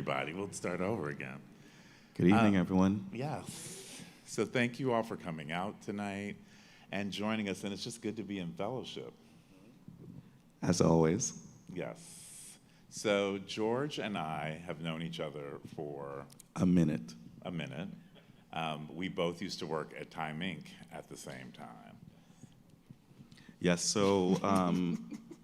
Everybody, we'll start over again. Good evening, everyone. Yes. So thank you all for coming out tonight and joining us, and it's just good to be in fellowship. As always, Yes. So George and I have known each other for a minute. a minute. We both used to work at Time Inc. at the same time. Yes, so,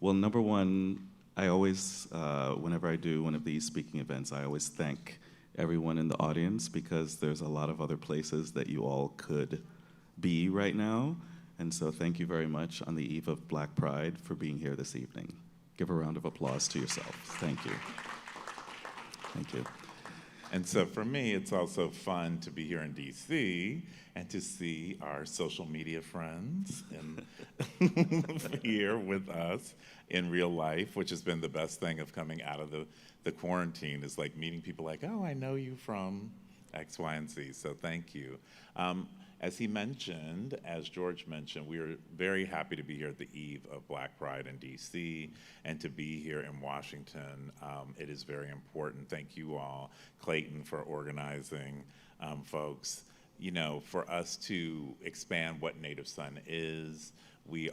well, number one, I always, whenever I do one of these speaking events, I always thank everyone in the audience because there's a lot of other places that you all could be right now. And so thank you very much on the eve of Black Pride for being here this evening. Give a round of applause to yourself. Thank you. Thank you. And so for me, it's also fun to be here in DC and to see our social media friends here with us in real life, which has been the best thing of coming out of the quarantine, is like meeting people like, oh, I know you from X, Y, and Z. So thank you. As he mentioned, as George mentioned, we are very happy to be here at the eve of Black Pride in DC and to be here in Washington. It is very important. Thank you all, Clayton, for organizing, folks. You know, for us to expand what Native Son is, we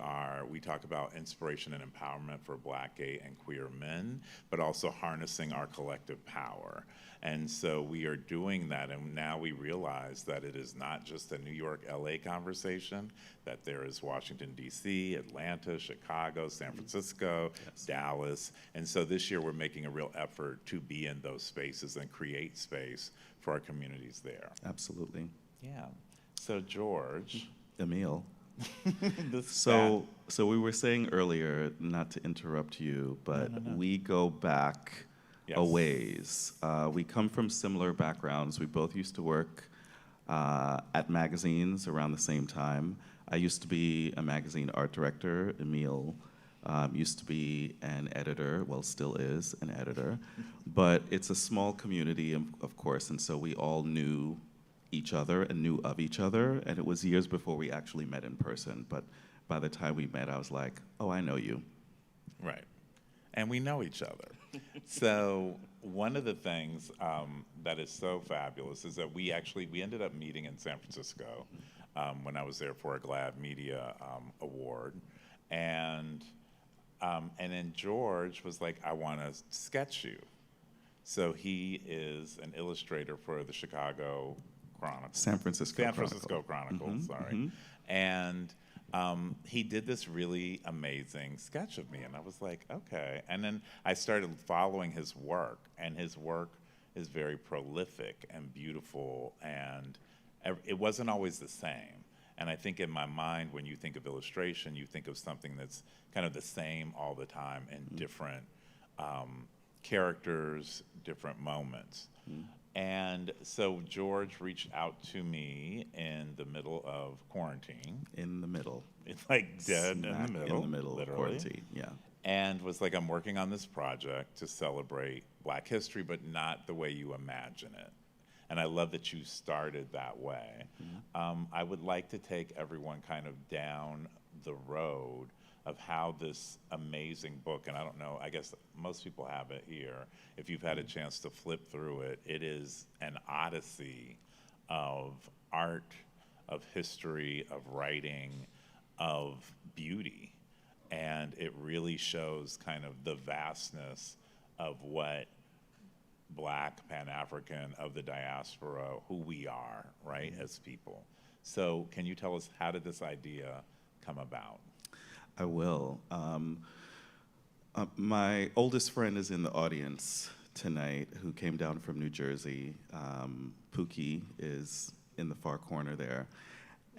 talk about inspiration and empowerment for Black, gay, and queer men, but also harnessing our collective power. And so we are doing that, and now we realize that it is not just a New York, LA conversation, that there is Washington, DC, Atlanta, Chicago, San Francisco, yes, Dallas. And so this year we're making a real effort to be in those spaces and create space for our communities there. Absolutely. Yeah. So George. Emil. So we were saying earlier, not to interrupt you, but No. we go back Yes. a ways. We come from similar backgrounds. We both used to work at magazines around the same time. I used to be a magazine art director. Emil used to be an editor, well, still is an editor. But it's a small community, of course, and so we all knew each other and knew of each other, and it was years before we actually met in person. But by the time we met, I was like, oh, I know you. Right. And we know each other. So one of the things that is so fabulous is that we ended up meeting in San Francisco when I was there for a GLAAD Media Award. And then George was like, I want to sketch you. So he is an illustrator for the Chicago Chronicle. San Francisco Chronicle, mm-hmm, sorry. Mm-hmm. And he did this really amazing sketch of me, and I was like, okay. And then I started following his work, and his work is very prolific and beautiful, and it wasn't always the same. And I think in my mind, when you think of illustration, you think of something that's kind of the same all the time in mm-hmm. different characters, different moments. Mm-hmm. And so George reached out to me in the middle of quarantine. In the middle. It's like dead Smack in the middle. In the middle literally. Of quarantine, yeah. And was like, I'm working on this project to celebrate Black history, but not the way you imagine it. And I love that you started that way. Mm-hmm. I would like to take everyone kind of down the road of how this amazing book, and I don't know, I guess most people have it here. If you've had a chance to flip through it, it is an odyssey of art, of history, of writing, of beauty. And it really shows kind of the vastness of what Black, Pan-African, of the diaspora, who we are, right, as people. So can you tell us, how did this idea come about? I will. My oldest friend is in the audience tonight, who came down from New Jersey. Pookie is in the far corner there,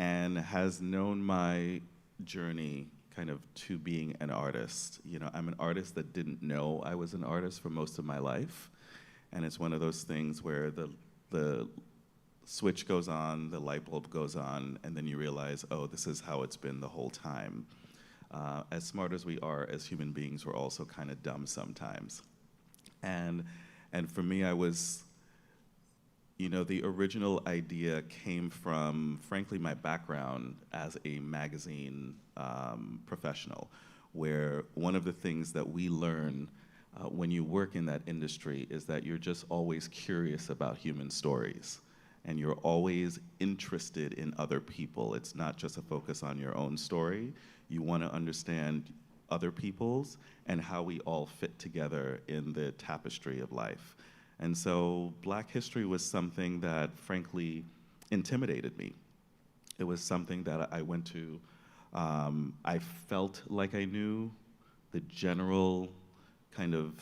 and has known my journey kind of to being an artist. You know, I'm an artist that didn't know I was an artist for most of my life, and it's one of those things where the switch goes on, the light bulb goes on, and then you realize, oh, this is how it's been the whole time. As smart as we are as human beings, we're also kind of dumb sometimes. And for me, I was, you know, the original idea came from, frankly, my background as a magazine professional, where one of the things that we learn when you work in that industry is that you're just always curious about human stories. And you're always interested in other people. It's not just a focus on your own story. You want to understand other people's and how we all fit together in the tapestry of life. And so Black history was something that frankly intimidated me. It was something that I went to, I felt like I knew the general kind of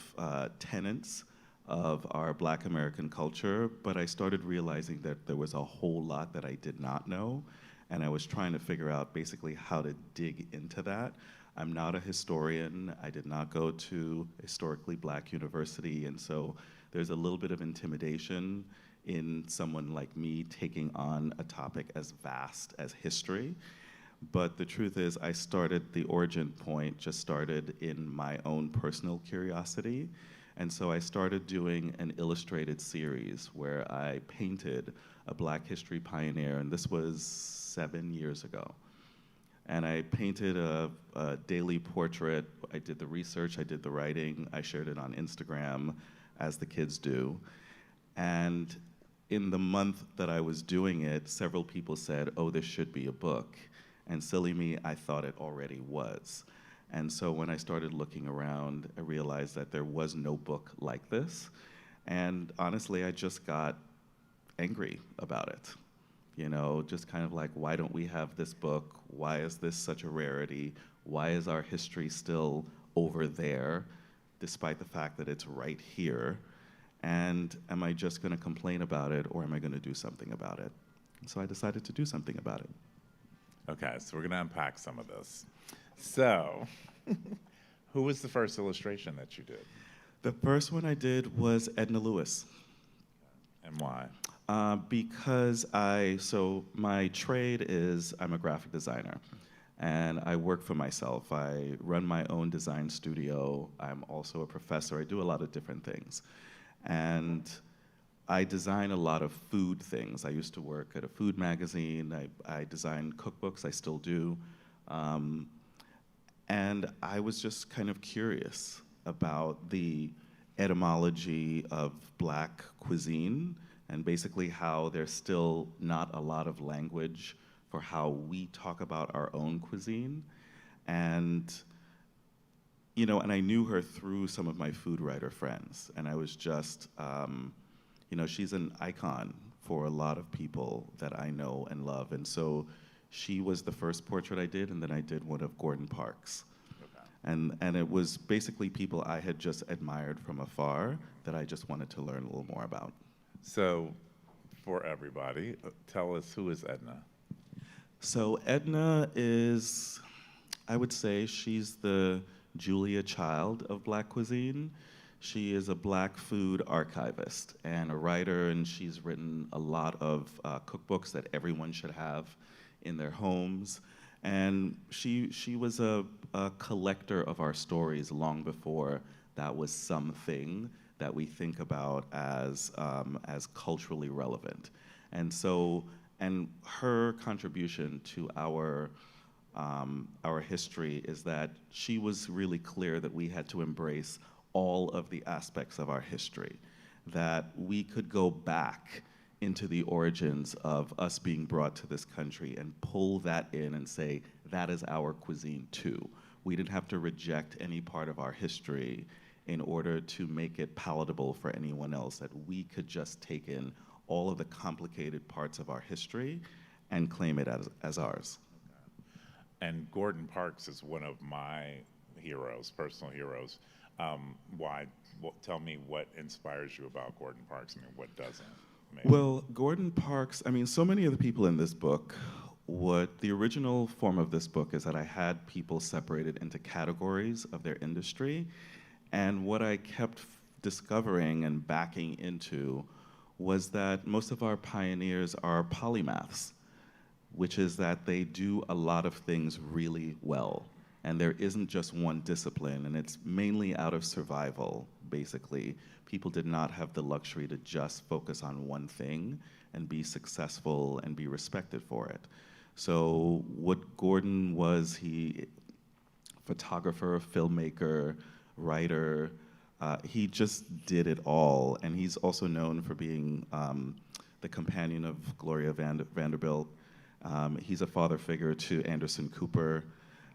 tenets of our Black American culture, but I started realizing that there was a whole lot that I did not know, and I was trying to figure out basically how to dig into that. I'm not a historian. I did not go to a historically Black university, and so there's a little bit of intimidation in someone like me taking on a topic as vast as history. But the truth is, the origin point just started in my own personal curiosity. And so I started doing an illustrated series where I painted a Black history pioneer, and this was 7 years ago. And I painted a daily portrait. I did the research, I did the writing, I shared it on Instagram, as the kids do. And in the month that I was doing it, several people said, oh, this should be a book. And silly me, I thought it already was. And so when I started looking around, I realized that there was no book like this. And honestly, I just got angry about it. You know, just kind of like, why don't we have this book? Why is this such a rarity? Why is our history still over there, despite the fact that it's right here? And am I just gonna complain about it, or am I gonna do something about it? And so I decided to do something about it. Okay, so we're gonna unpack some of this. So, who was the first illustration that you did? The first one I did was Edna Lewis. And why? Because so my trade is I'm a graphic designer, and I work for myself. I run my own design studio. I'm also a professor. I do a lot of different things. And I design a lot of food things. I used to work at a food magazine. I design cookbooks, I still do. And I was just kind of curious about the etymology of Black cuisine and basically how there's still not a lot of language for how we talk about our own cuisine. And you know, and I knew her through some of my food writer friends, and I was just, you know, she's an icon for a lot of people that I know and love, and so she was the first portrait I did, and then I did one of Gordon Parks. Okay. And it was basically people I had just admired from afar that I just wanted to learn a little more about. So, for everybody, tell us, who is Edna? So Edna is, I would say she's the Julia Child of Black cuisine. She is a Black food archivist and a writer, and she's written a lot of cookbooks that everyone should have in their homes. And she was a collector of our stories long before that was something that we think about as culturally relevant. And so, and her contribution to our history is that she was really clear that we had to embrace all of the aspects of our history, that we could go back into the origins of us being brought to this country and pull that in and say, that is our cuisine too. We didn't have to reject any part of our history in order to make it palatable for anyone else, that we could just take in all of the complicated parts of our history and claim it as ours. And Gordon Parks is one of my heroes, personal heroes. Why? Tell me what inspires you about Gordon Parks. I mean, what doesn't? Maybe. Well, Gordon Parks, I mean, so many of the people in this book, what the original form of this book is that I had people separated into categories of their industry. And what I kept discovering and backing into was that most of our pioneers are polymaths, which is that they do a lot of things really well. And there isn't just one discipline, and it's mainly out of survival, basically. People did not have the luxury to just focus on one thing and be successful and be respected for it. So what Gordon was, he photographer, filmmaker, writer, he just did it all, and he's also known for being the companion of Gloria Vanderbilt. He's a father figure to Anderson Cooper,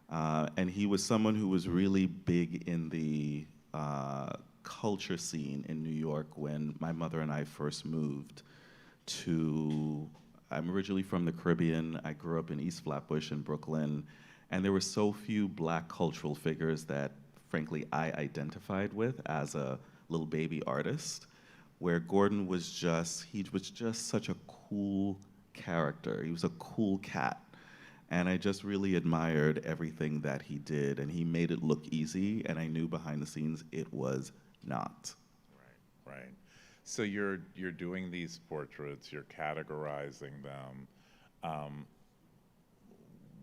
and he was someone who was really big in the culture scene in New York when my mother and I first moved to. I'm originally from the Caribbean. I grew up in East Flatbush in Brooklyn, and there were so few Black cultural figures that, frankly, I identified with as a little baby artist, where Gordon was just, he was just such a cool character. He was a cool cat. And I just really admired everything that he did, and he made it look easy, and I knew behind the scenes it was not. Right, right. So you're doing these portraits, you're categorizing them. Um,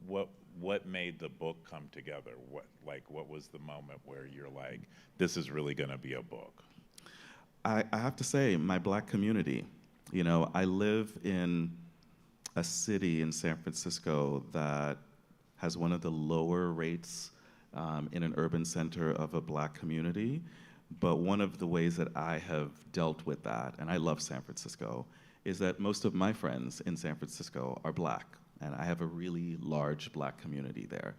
what made the book come together? What was the moment where you're like, this is really going to be a book? I have to say, my Black community. You know, I live in a city in San Francisco that has one of the lower rates in an urban center of a Black community. But one of the ways that I have dealt with that, and I love San Francisco, is that most of my friends in San Francisco are Black, and I have a really large Black community there.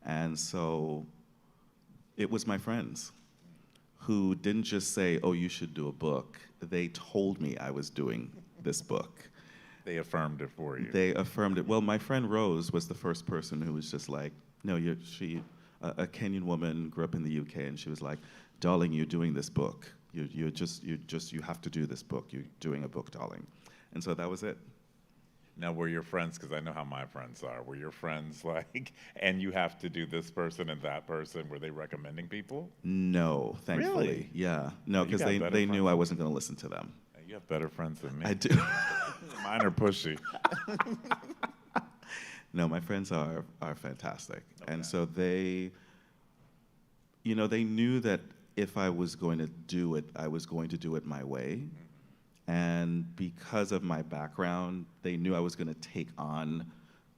And so it was my friends who didn't just say, oh, you should do a book. They told me I was doing this book. They affirmed it for you. They affirmed it. Well, my friend Rose was the first person who was just like, no, a Kenyan woman, grew up in the UK, and she was like, darling, you're doing this book. You have to do this book. You're doing a book, darling. And so that was it. Now, were your friends, because I know how my friends are, were your friends like, and you have to do this person and that person, were they recommending people? No, thankfully. Really? Yeah. No, because they knew I wasn't going to listen to them. You have better friends than me. I do. Mine are pushy. No, my friends are fantastic. Okay. And so they knew that if I was going to do it, I was going to do it my way. Mm-hmm. And because of my background, they knew I was going to take on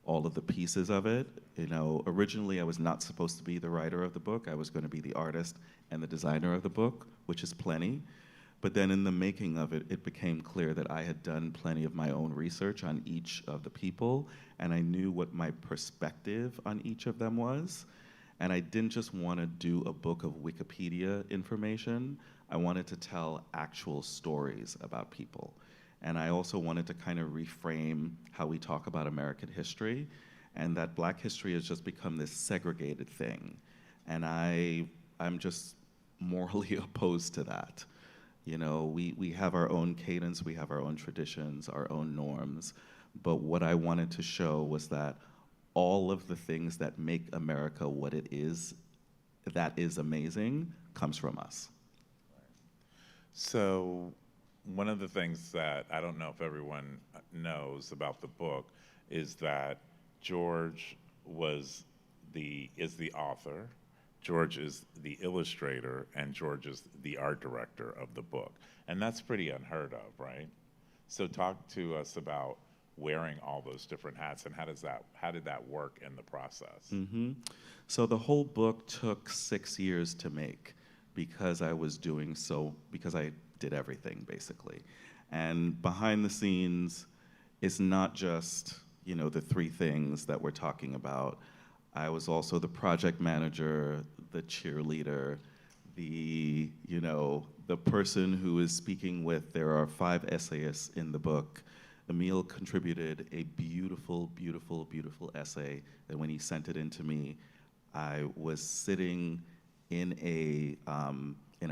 all of the pieces of it. You know, originally I was not supposed to be the writer of the book. I was going to be the artist and the designer of the book, which is plenty. But then in the making of it, it became clear that I had done plenty of my own research on each of the people, and I knew what my perspective on each of them was. And I didn't just want to do a book of Wikipedia information. I wanted to tell actual stories about people. And I also wanted to kind of reframe how we talk about American history, and that Black history has just become this segregated thing. And I'm just morally opposed to that. You know, we have our own cadence, we have our own traditions, our own norms, but what I wanted to show was that all of the things that make America what it is, that is amazing, comes from us. So one of the things that I don't know if everyone knows about the book is that George is the author, George is the illustrator, and George is the art director of the book. And that's pretty unheard of, right? So talk to us about wearing all those different hats, and how did that work in the process? Mm-hmm. So the whole book took 6 years to make because I did everything, basically. And behind the scenes, it's not just, the three things that we're talking about. I was also the project manager, the cheerleader, the person who is speaking with. There are 5 essayists in the book. Emil contributed a beautiful, beautiful, beautiful essay that when he sent it in to me, I was sitting in a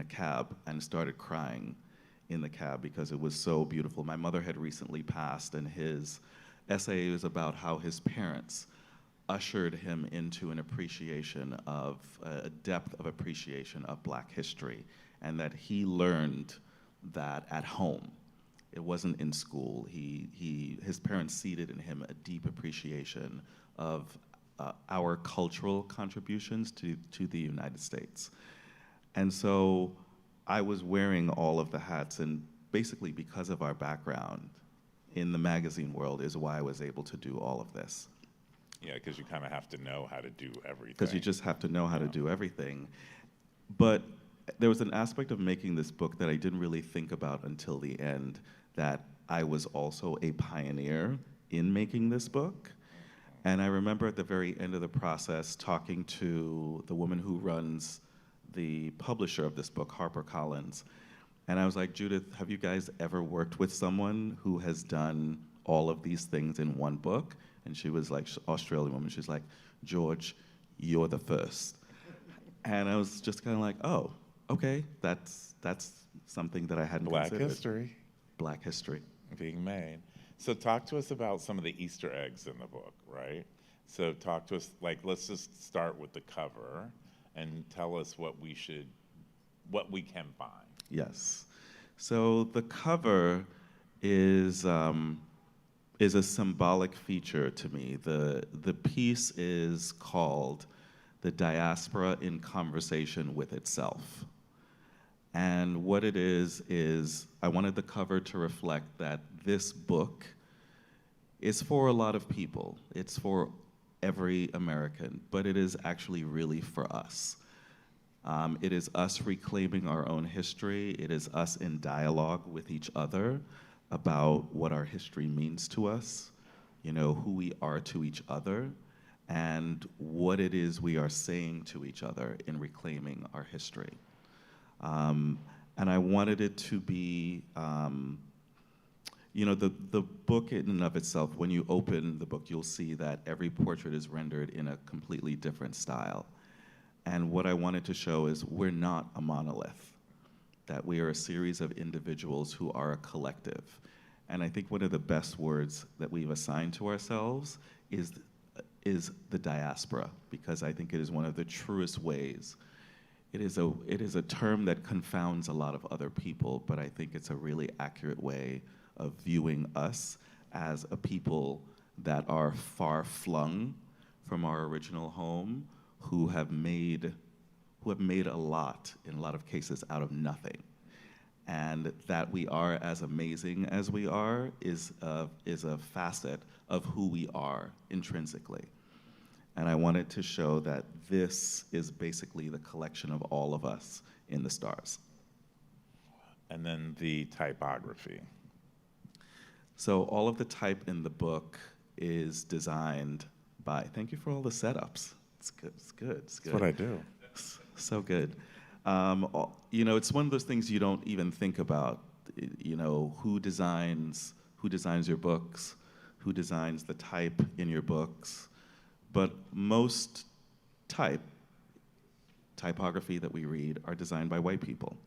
cab and started crying in the cab because it was so beautiful. My mother had recently passed, and his essay was about how his parents ushered him into an appreciation of, a depth of appreciation of Black history, and that he learned that at home. It wasn't in school. His parents seeded in him a deep appreciation of our cultural contributions to the United States. And so I was wearing all of the hats, and basically because of our background in the magazine world is why I was able to do all of this. Yeah, because you kind of have to know how to do everything. Because you just have to know how to do everything. But there was an aspect of making this book that I didn't really think about until the end, that I was also a pioneer in making this book. And I remember at the very end of the process talking to the woman who runs the publisher of this book, HarperCollins. And I was like, Judith, have you guys ever worked with someone who has done all of these things in one book? And she was like, Australian woman, she's like, George, you're the first. And I was just kind of like, oh, okay, that's something that I hadn't Black considered. history Black history. being made. So talk to us about some of the Easter eggs in the book, right? So talk to us, like, let's just start with the cover and tell us what we can find. Yes. So the cover is a symbolic feature to me. The piece is called "The Diaspora in Conversation with Itself." And what it is I wanted the cover to reflect that this book is for a lot of people. It's for every American, but it is actually really for us. It is us reclaiming our own history. It is us in dialogue with each other about what our history means to us, you know, who we are to each other, and what it is we are saying to each other in reclaiming our history. And I wanted it to be, you know, the book in and of itself, when you open the book, you'll see that every portrait is rendered in a completely different style. And what I wanted to show is we're not a monolith, that we are a series of individuals who are a collective. And I think one of the best words that we've assigned to ourselves is the diaspora, because I think it is one of the truest ways. It is a term that confounds a lot of other people, but I think it's a really accurate way of viewing us as a people that are far flung from our original home, who have made a lot, in a lot of cases, out of nothing. And that we are as amazing as we are is a facet of who we are intrinsically. And I wanted to show that this is basically the collection of all of us in the stars. And then the typography. So all of the type in the book is designed by, thank you for all the setups. It's good, it's good, it's good. That's what I do. So good. You know, it's one of those things you don't even think about. You know, who designs your books, who designs the type in your books. But most typography that we read are designed by white people.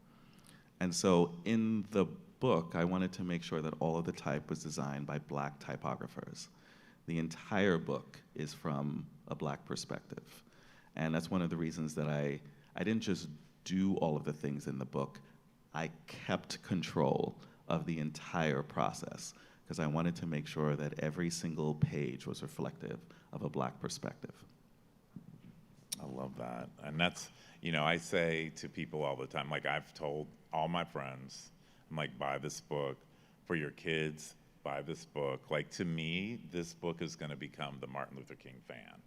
And so in the book, I wanted to make sure that all of the type was designed by Black typographers. The entire book is from a Black perspective. And that's one of the reasons that I didn't just do all of the things in the book, I kept control of the entire process, because I wanted to make sure that every single page was reflective of a Black perspective. I love that. And that's, you know, I say to people all the time, like I've told all my friends, I'm like, buy this book for your kids, buy this book. Like, to me, this book is going to become the Martin Luther King fan,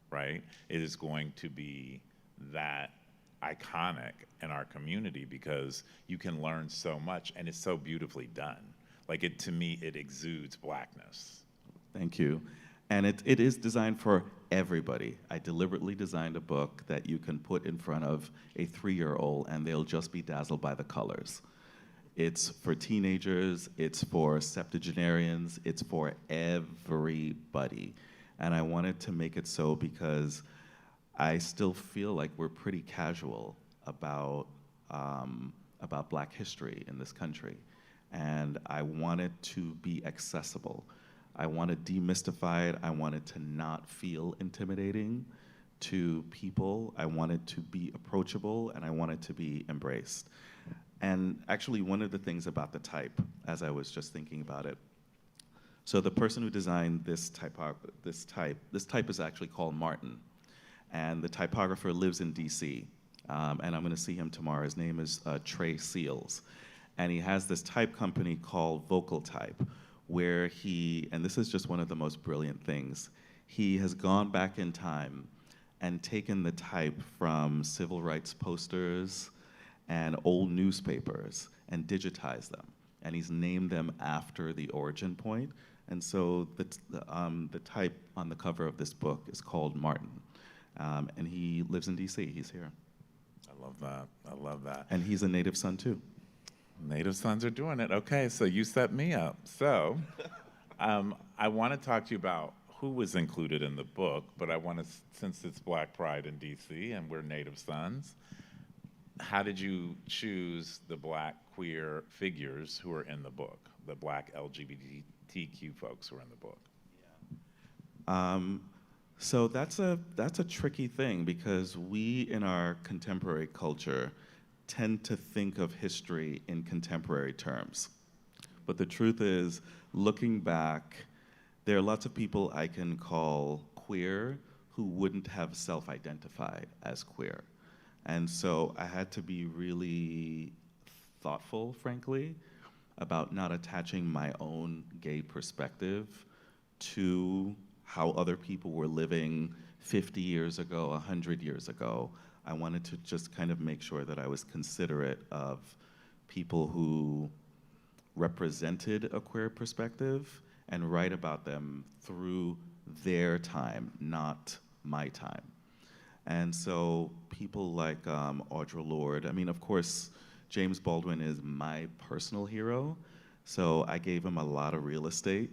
right? It is going to be that iconic in our community because you can learn so much and it's so beautifully done. Like, it, to me, it exudes Blackness. Thank you. And it is designed for everybody. I deliberately designed a book that you can put in front of a 3-year-old and they'll just be dazzled by the colors. It's for teenagers, it's for septuagenarians, it's for everybody. And I wanted to make it so because I still feel like we're pretty casual about Black history in this country. And I wanted to be accessible. I want to demystify it. I want it to not feel intimidating to people. I want it to be approachable, and I want it to be embraced. And actually, one of the things about the type, as I was just thinking about it, so the person who designed this type is actually called Martin, and the typographer lives in DC, and I'm going to see him tomorrow. His name is Trey Seals, and he has this type company called Vocal Type, where he, and this is just one of the most brilliant things, he has gone back in time and taken the type from civil rights posters and old newspapers and digitized them. And he's named them after the origin point. And so the type on the cover of this book is called Martin. And he lives in DC. He's here. I love that. I love that. And he's a native son, too. Native sons are doing it. Okay, so you set me up. So I want to talk to you about who was included in the book, but I want to, since it's Black Pride in DC and we're Native Sons, how did you choose the Black queer figures who are in the book, the Black LGBTQ folks who are in the book? So that's a tricky thing because we in our contemporary culture tend to think of history in contemporary terms. But the truth is, looking back, there are lots of people I can call queer who wouldn't have self-identified as queer. And so I had to be really thoughtful, frankly, about not attaching my own gay perspective to how other people were living 50 years ago, 100 years ago. I wanted to just kind of make sure that I was considerate of people who represented a queer perspective and write about them through their time, not my time. And so people like Audre Lorde, I mean, of course, James Baldwin is my personal hero, so I gave him a lot of real estate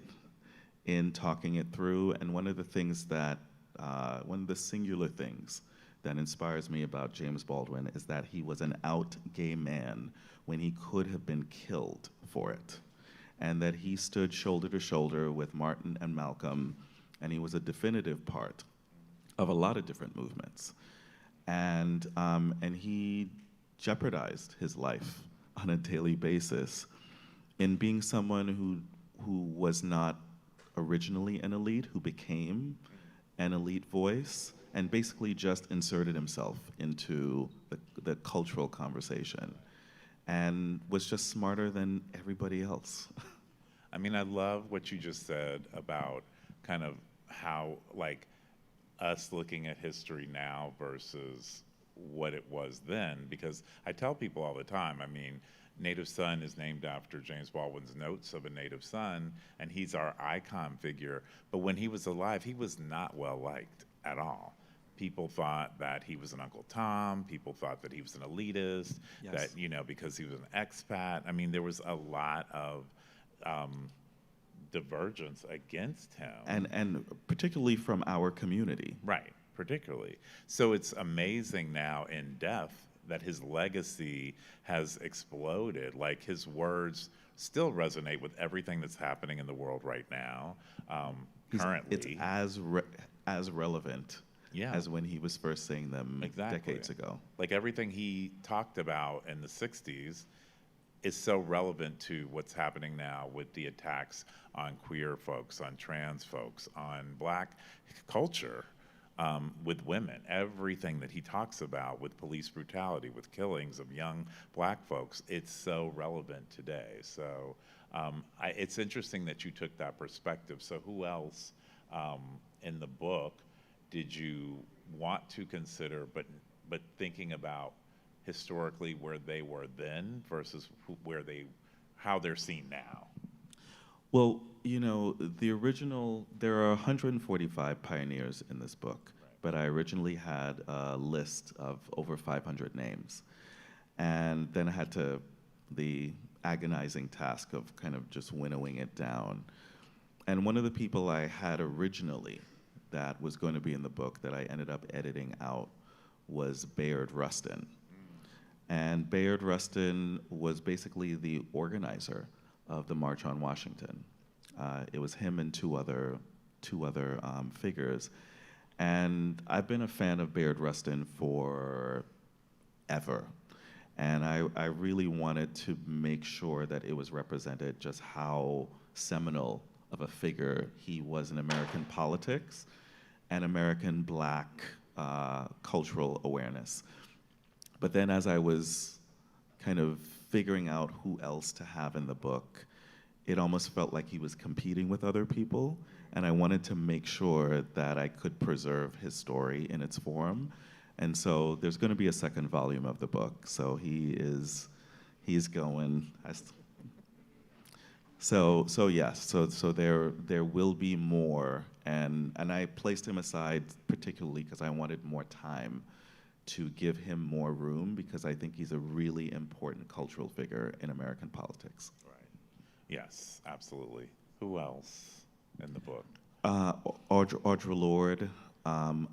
in talking it through. And one of the things that, one of the singular things that inspires me about James Baldwin is that he was an out gay man when he could have been killed for it. And that he stood shoulder to shoulder with Martin and Malcolm, and he was a definitive part of a lot of different movements. And he jeopardized his life on a daily basis in being someone who was not originally an elite, who became an elite voice, and basically just inserted himself into the cultural conversation and was just smarter than everybody else. I mean, I love what you just said about kind of how, like, us looking at history now versus what it was then, because I tell people all the time, I mean, Native Son is named after James Baldwin's Notes of a Native Son, and he's our icon figure. But when he was alive, he was not well liked at all. People thought that he was an Uncle Tom. People thought that he was an elitist, Yes. that, you know, because he was an expat. I mean, there was a lot of divergence against him. And particularly from our community. Right, particularly. So it's amazing now in death that his legacy has exploded. Like, his words still resonate with everything that's happening in the world right now, currently. It's as relevant as when he was first saying them decades ago. Like, everything he talked about in the 60s is so relevant to what's happening now with the attacks on queer folks, on trans folks, on Black culture, with women. Everything that he talks about with police brutality, with killings of young Black folks, it's so relevant today. So it's interesting that you took that perspective. So who else in the book did you want to consider, but thinking about historically where they were then versus how they're seen now? Well, you know, there are 145 pioneers in this book, but I originally had a list of over 500 names. And then I had the agonizing task of kind of just winnowing it down. And one of the people I had originally that was going to be in the book that I ended up editing out was Bayard Rustin. And Bayard Rustin was basically the organizer of the March on Washington. It was him and two other figures. And I've been a fan of Bayard Rustin for ever. And I really wanted to make sure that it was represented just how seminal of a figure he was in American politics and American Black cultural awareness. But then as I was kind of figuring out who else to have in the book, it almost felt like he was competing with other people, and I wanted to make sure that I could preserve his story in its form. And so there's going to be a second volume of the book. So he's going. So yes, so there will be more, and I placed him aside particularly because I wanted more time to give him more room, because I think he's a really important cultural figure in American politics. Right. Yes, absolutely. Who else in the book? Audre Lorde,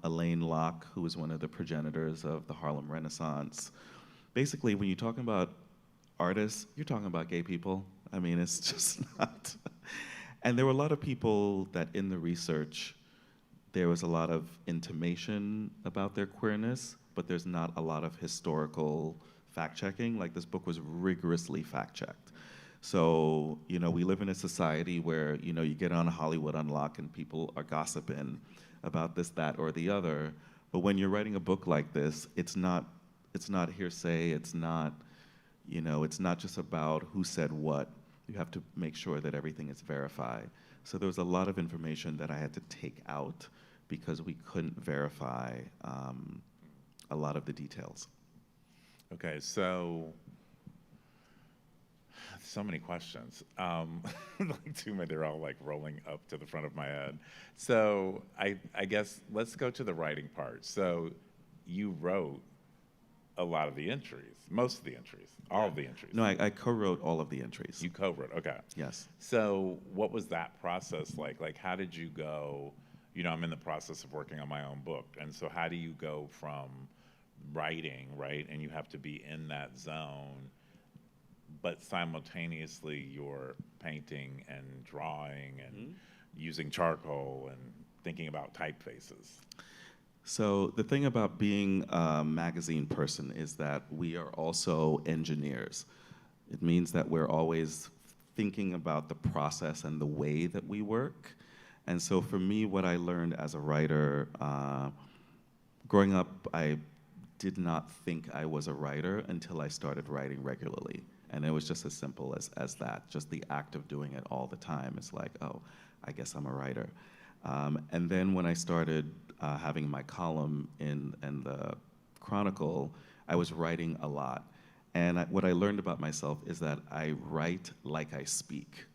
Elaine Locke, who was one of the progenitors of the Harlem Renaissance. Basically, when you're talking about artists, you're talking about gay people. I mean, it's just not. And there were a lot of people that in the research, there was a lot of intimation about their queerness, but there's not a lot of historical fact-checking. Like, this book was rigorously fact-checked. So, we live in a society where, you get on Hollywood Unlocked and people are gossiping about this, that, or the other. But when you're writing a book like this, it's not hearsay, it's not just about who said what. You have to make sure that everything is verified. So there was a lot of information that I had to take out because we couldn't verify a lot of the details. Okay, so many questions. Like too many, they're all like rolling up to the front of my head. So I guess let's go to the writing part. So you wrote a lot of the entries, most of the entries, all of the entries. No, I co-wrote all of the entries. You co-wrote, okay. Yes. So what was that process like? Like, how did you go, I'm in the process of working on my own book, and so how do you go from writing, right, and you have to be in that zone, but simultaneously you're painting and drawing and using charcoal and thinking about typefaces? So the thing about being a magazine person is that we are also engineers. It means that we're always thinking about the process and the way that we work. And so for me, what I learned as a writer, growing up, I did not think I was a writer until I started writing regularly. And it was just as simple as that. Just the act of doing it all the time is like, oh, I guess I'm a writer. And then when I started having my column in the Chronicle, I was writing a lot. And what I learned about myself is that I write like I speak,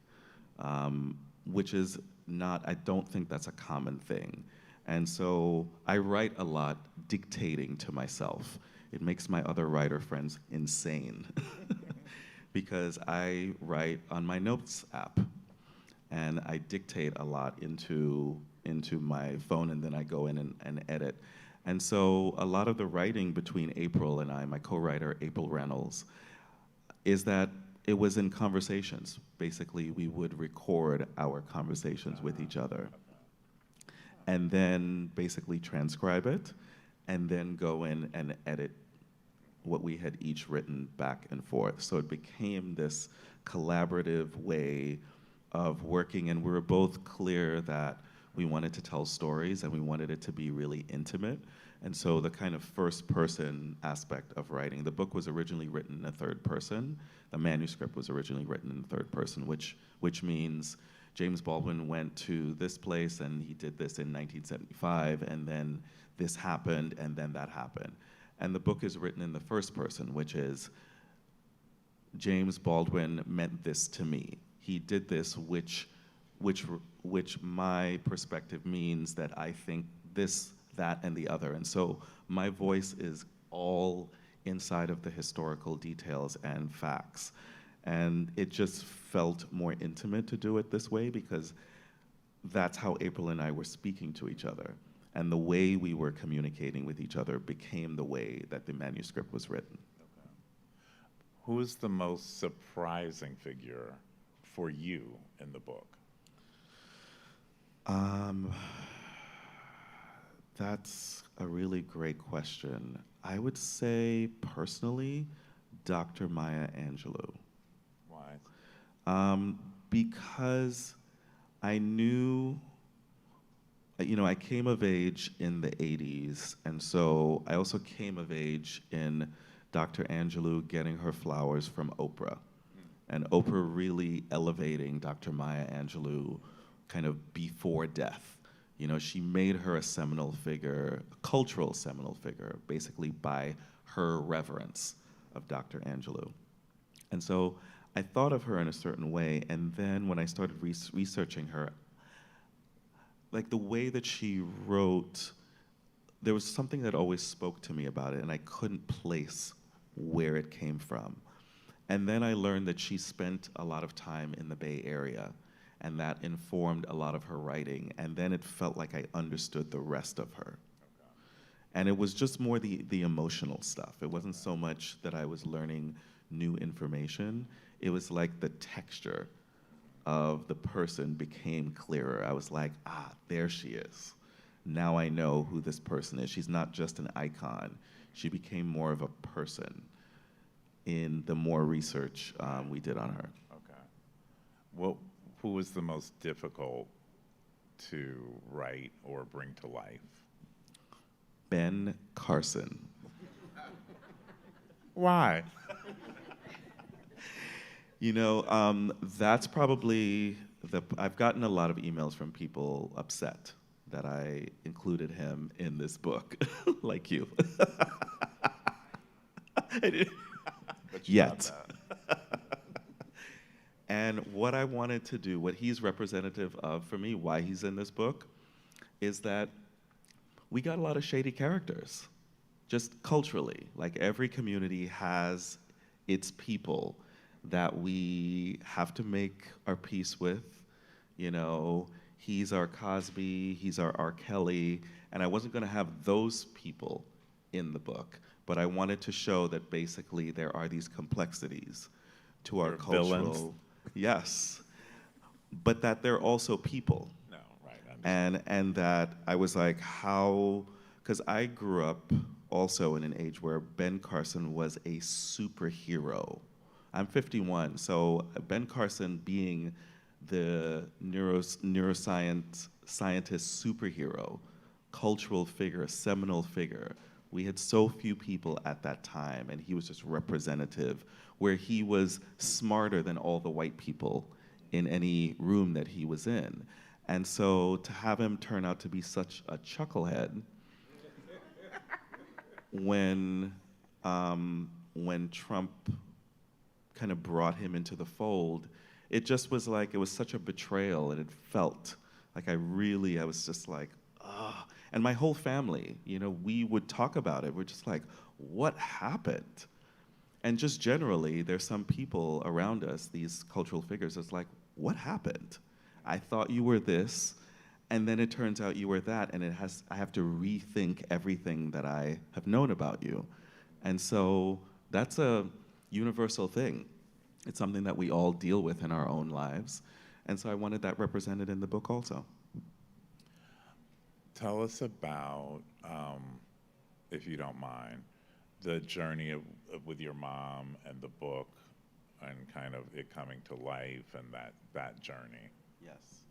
which is not, I don't think that's a common thing. And so I write a lot dictating to myself. It makes my other writer friends insane because I write on my notes app. And I dictate a lot into my phone, and then I go in and edit. And so a lot of the writing between April and I, my co-writer, April Reynolds, is that it was in conversations. Basically, we would record our conversations with each other, and then basically transcribe it, and then go in and edit what we had each written back and forth. So it became this collaborative way of working, and we were both clear that we wanted to tell stories and we wanted it to be really intimate. And so the kind of first person aspect of writing, the book was originally written in a third person. The manuscript was originally written in third person, which means James Baldwin went to this place and he did this in 1975, and then this happened, and then that happened. And the book is written in the first person, which is James Baldwin meant this to me. He did this, which my perspective means that I think this, that, and the other. And so my voice is all inside of the historical details and facts. And it just felt more intimate to do it this way because that's how April and I were speaking to each other. And the way we were communicating with each other became the way that the manuscript was written. Okay. Who is the most surprising figure for you in the book? That's a really great question. I would say, personally, Dr. Maya Angelou. Why? Because I knew, I came of age in the 80s, and so I also came of age in Dr. Angelou getting her flowers from Oprah. And Oprah really elevating Dr. Maya Angelou kind of before death, You know, she made her a seminal figure, a cultural seminal figure, basically by her reverence of Dr. Angelou. And so I thought of her in a certain way, and then when I started researching her, like the way that she wrote, there was something that always spoke to me about it, and I couldn't place where it came from. And then I learned that she spent a lot of time in the Bay Area, and that informed a lot of her writing. And then it felt like I understood the rest of her. Okay. And it was just more the emotional stuff. It wasn't so much that I was learning new information. It was like the texture of the person became clearer. I was like, ah, there she is. Now I know who this person is. She's not just an icon. She became more of a person in the more research we did on her. Okay. Well, who was the most difficult to write or bring to life? Ben Carson. Why? You know, that's probably I've gotten a lot of emails from people upset that I included him in this book, like you. Yet. And what I wanted to do, what he's representative of for me, why he's in this book, is that we got a lot of shady characters, just culturally. Like every community has its people that we have to make our peace with. You know, he's our Cosby, he's our R. Kelly, and I wasn't gonna have those people in the book, but I wanted to show that basically there are these complexities to our cultural, villains. Yes, but that they're also people. No, right. And that I was like, how, because I grew up also in an age where Ben Carson was a superhero. I'm 51, so Ben Carson being the neuroscience scientist superhero, cultural figure, seminal figure. We had so few people at that time, and he was just representative, where he was smarter than all the white people in any room that he was in. And so to have him turn out to be such a chucklehead when Trump kind of brought him into the fold, it just was like, it was such a betrayal, and it felt like I was just like, ah. And my whole family, you know, we would talk about it. We're just like, what happened? And just generally, there's some people around us, these cultural figures, it's like, what happened? I thought you were this, and then it turns out you were that, and I have to rethink everything that I have known about you. And so that's a universal thing. It's something that we all deal with in our own lives. And so I wanted that represented in the book also. Tell us about, if you don't mind, the journey with your mom and the book and kind of it coming to life and that journey. Yes.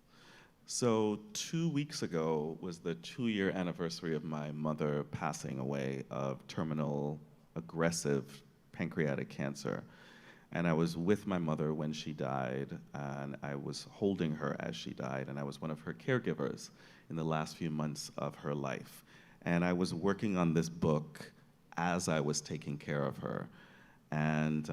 So 2 weeks ago was the 2-year anniversary of my mother passing away of terminal aggressive pancreatic cancer. And I was with my mother when she died, and I was holding her as she died, and I was one of her caregivers in the last few months of her life. And I was working on this book as I was taking care of her. And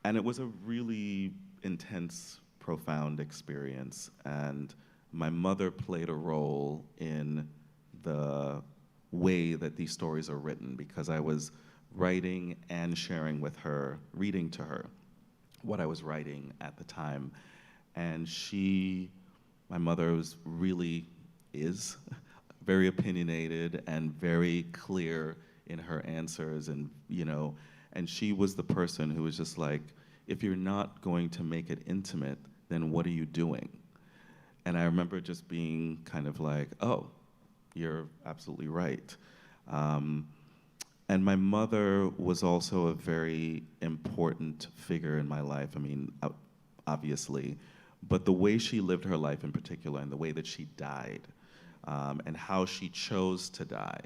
it was a really intense, profound experience. And my mother played a role in the way that these stories are written, because I was writing and sharing with her, reading to her what I was writing at the time. And my mother is very opinionated and very clear in her answers, and and she was the person who was just like, if you're not going to make it intimate, then what are you doing? And I remember just being kind of like, oh, you're absolutely right. And my mother was also a very important figure in my life. I mean, obviously, but the way she lived her life in particular, and the way that she died, and how she chose to die.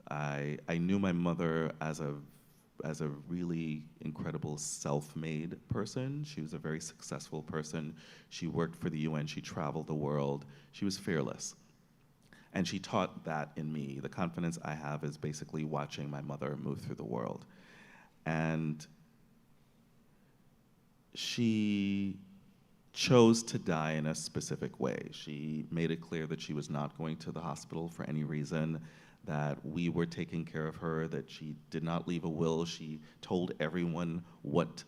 I knew my mother as a as a really incredible self-made person. She was a very successful person. She worked for the UN, she traveled the world. She was fearless. And she taught that in me. The confidence I have is basically watching my mother move through the world. And she chose to die in a specific way. She made it clear that she was not going to the hospital for any reason, that we were taking care of her, that she did not leave a will. She told everyone what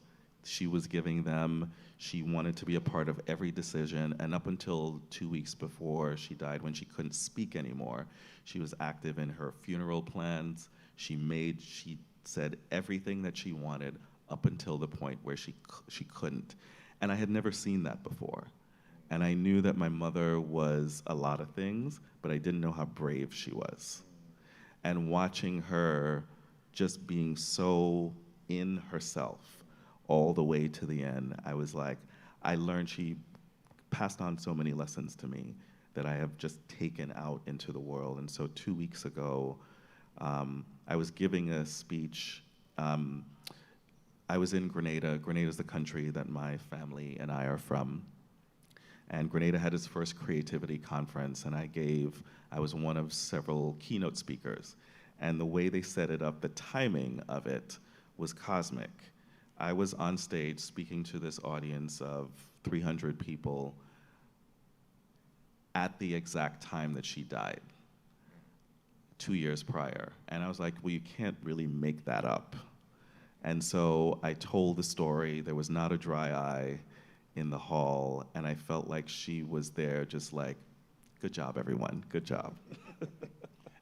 she was giving them. She wanted to be a part of every decision, and up until 2 weeks before she died, when she couldn't speak anymore, she was active in her funeral plans. She said everything that she wanted up until the point where she couldn't. And I had never seen that before. And I knew that my mother was a lot of things, but I didn't know how brave she was. And watching her just being so in herself all the way to the end, I was like, I learned she passed on so many lessons to me that I have just taken out into the world. And so 2 weeks ago, I was giving a speech. I was in Grenada. Grenada is the country that my family and I are from. And Grenada had its first creativity conference, and I was one of several keynote speakers. And the way they set it up, the timing of it was cosmic. I was on stage speaking to this audience of 300 people at the exact time that she died, 2 years prior. And I was like, well, you can't really make that up. And so I told the story. There was not a dry eye in the hall, and I felt like she was there just like, good job, everyone, good job.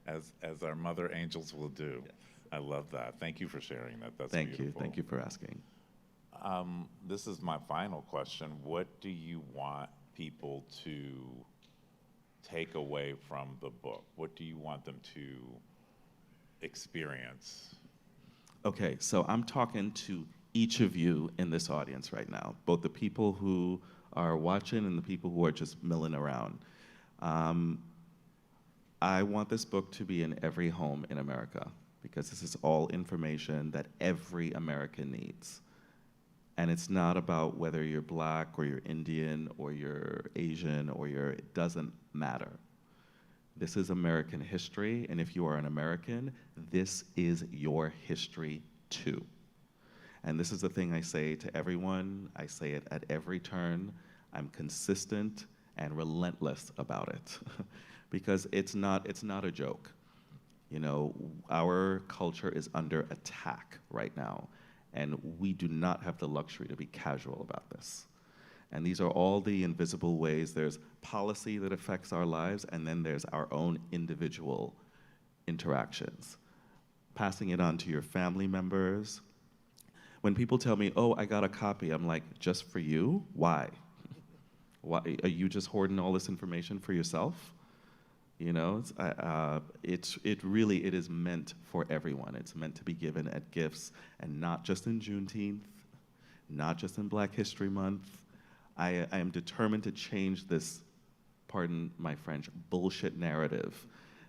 As our mother angels will do. Yes. I love that. Thank you for sharing that. That's Thank beautiful. Thank you for asking. This is my final question. What do you want people to take away from the book? What do you want them to experience? Okay, so I'm talking to each of you in this audience right now, both the people who are watching and the people who are just milling around. I want this book to be in every home in America, because this is all information that every American needs. And it's not about whether you're Black or you're Indian or you're Asian or it doesn't matter. This is American history, and if you are an American, this is your history too. And this is the thing I say to everyone. I say it at every turn. I'm consistent and relentless about it because it's not a joke. You know, our culture is under attack right now, and we do not have the luxury to be casual about this. And these are all the invisible ways. There's policy that affects our lives, and then there's our own individual interactions. Passing it on to your family members. When people tell me, oh, I got a copy, I'm like, just for you? Why? Why are you just hoarding all this information for yourself? You know, it really is meant for everyone. It's meant to be given at gifts, and not just in Juneteenth, not just in Black History Month. I am determined to change this, pardon my French, bullshit narrative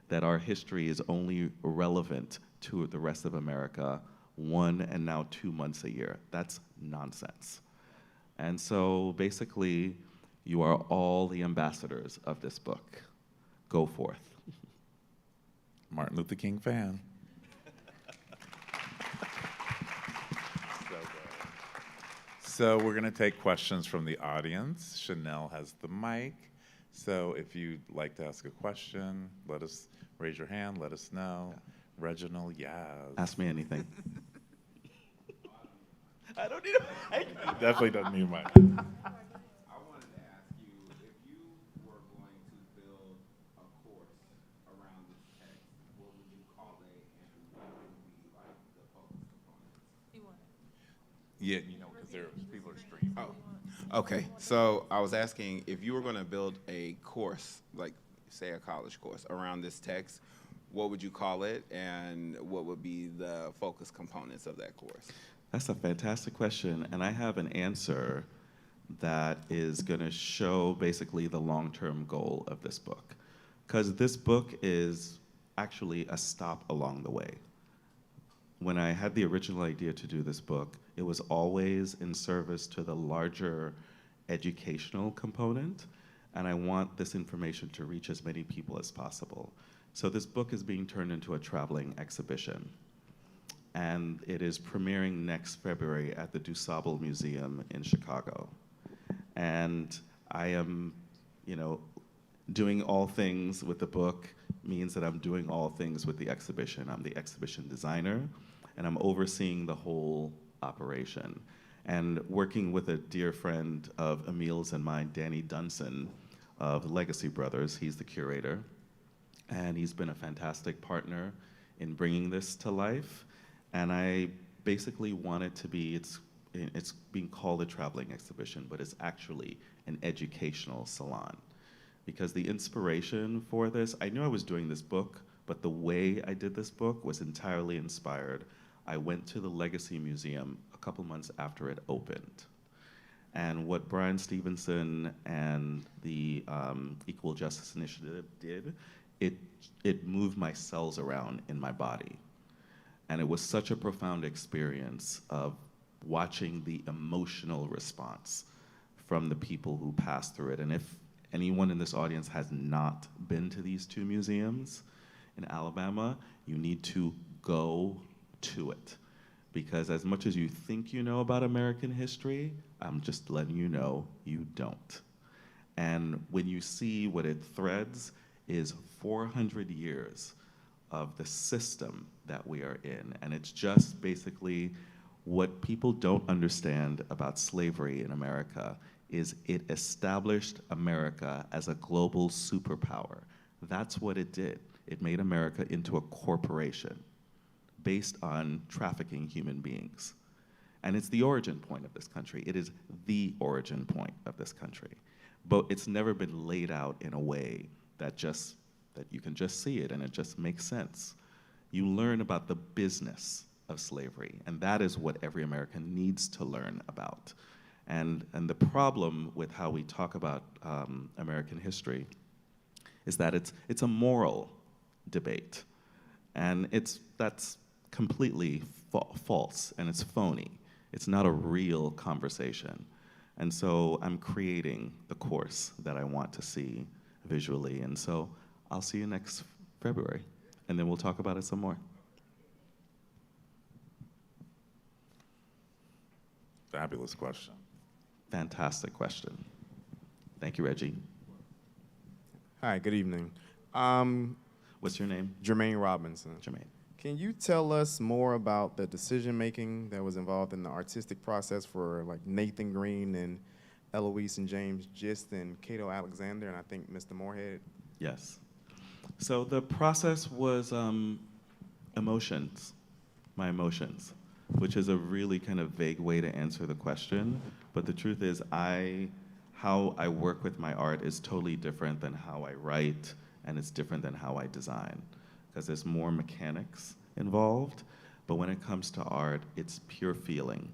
that our history is only relevant to the rest of America 1 and now 2 months a year. That's nonsense. And so basically, you are all the ambassadors of this book. Go forth. Martin Luther King fan. So we're going to take questions from the audience. Chanel has the mic. So if you'd like to ask a question, raise your hand, let us know. Yeah. Reginald, yes. Ask me anything. I don't need a mic. He definitely doesn't need a mic. I wanted to ask you, if you were going to build a course around this text, what would you call it, and what would be like the focus components? Yeah, you know, because people are streaming. Oh, okay. So I was asking if you were going to build a course, like say a college course around this text, what would you call it, and what would be the focus components of that course? That's a fantastic question, and I have an answer that is going to show basically the long-term goal of this book. Because this book is actually a stop along the way. when I had the original idea to do this book, it was always in service to the larger educational component, and I want this information to reach as many people as possible. So this book is being turned into a traveling exhibition, and it is premiering next February at the DuSable Museum in Chicago. And I am, doing all things with the book means that I'm doing all things with the exhibition. I'm the exhibition designer, and I'm overseeing the whole operation. And working with a dear friend of Emil's and mine, Danny Dunson of Legacy Brothers, he's the curator, and he's been a fantastic partner in bringing this to life. And I basically want it to be, it's being called a traveling exhibition, but it's actually an educational salon. Because the inspiration for this, I knew I was doing this book, but the way I did this book was entirely inspired. I went to the Legacy Museum a couple months after it opened. And what Brian Stevenson and the Equal Justice Initiative did, it moved my cells around in my body. And it was such a profound experience of watching the emotional response from the people who passed through it. And if anyone in this audience has not been to these two museums in Alabama, you need to go to it. Because as much as you think you know about American history, I'm just letting you know you don't. And when you see what it threads is 400 years of the system that we are in. And it's just basically what people don't understand about slavery in America is it established America as a global superpower. That's what it did. It made America into a corporation based on trafficking human beings. And it's the origin point of this country. It is the origin point of this country. But it's never been laid out in a way that you can just see it and it just makes sense. You learn about the business of slavery, and that is what every American needs to learn about. And the problem with how we talk about American history is that it's a moral debate. And that's completely false, and it's phony. It's not a real conversation. And so I'm creating the course that I want to see visually. And so I'll see you next February, and then we'll talk about it some more. Fabulous question. Fantastic question. Thank you, Reggie. Hi, good evening. What's your name? Jermaine Robinson. Jermaine. Can you tell us more about the decision-making that was involved in the artistic process for like Nathan Green and Eloise and James Gist and Cato Alexander and I think Mr. Moorhead? Yes. So the process was emotions, my emotions, which is a really kind of vague way to answer the question. But the truth is how I work with my art is totally different than how I write, and it's different than how I design, because there's more mechanics involved. But when it comes to art, it's pure feeling.